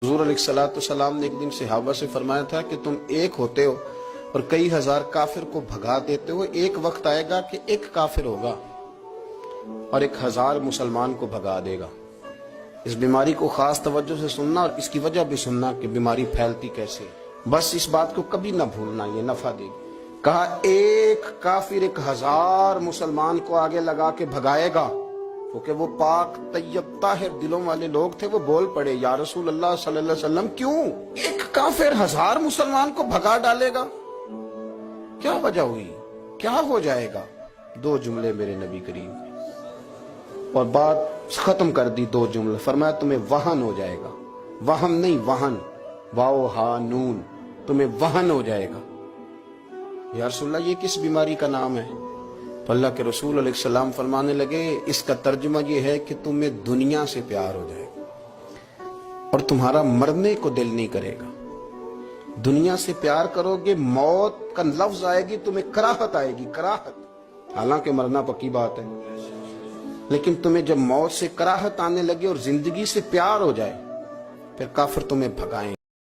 حضور علیہ السلام نے ایک دن صحابہ سے فرمایا تھا کہ تم ایک ہوتے ہو اور کئی ہزار کافر کو بھگا دیتے ہو، ایک وقت آئے گا کہ ایک کافر ہوگا اور 1000 مسلمان کو بھگا دے گا۔ اس بیماری کو خاص توجہ سے سننا اور اس کی وجہ بھی سننا کہ بیماری پھیلتی کیسے ہے، بس اس بات کو کبھی نہ بھولنا، یہ نفع دے گی۔ کہا ایک کافر 1000 مسلمان کو آگے لگا کے بھگائے گا، کیونکہ وہ پاک طیب طاہر دلوں والے لوگ تھے۔ وہ بول پڑے یا رسول اللہ صلی اللہ علیہ وسلم کیوں ایک کافر 1000 مسلمان کو بھگا ڈالے گا؟ کیا وجہ ہوئی، کیا ہو جائے گا؟ 2 جملے میرے نبی کریم نے اور بات ختم کر دی۔ 2 جملے فرمایا تمہیں وہن ہو جائے گا، وہم نہیں وہن، واو ہا نون، تمہیں وہن ہو جائے گا۔ یا رسول اللہ یہ کس بیماری کا نام ہے؟ تو اللہ کے رسول علیہ السلام فرمانے لگے اس کا ترجمہ یہ ہے کہ تمہیں دنیا سے پیار ہو جائے گا اور تمہارا مرنے کو دل نہیں کرے گا۔ دنیا سے پیار کرو گے، موت کا لفظ آئے گی تمہیں کراہت آئے گی، کراہت، حالانکہ مرنا پکی بات ہے، لیکن تمہیں جب موت سے کراہت آنے لگے اور زندگی سے پیار ہو جائے پھر کافر تمہیں بھگائیں۔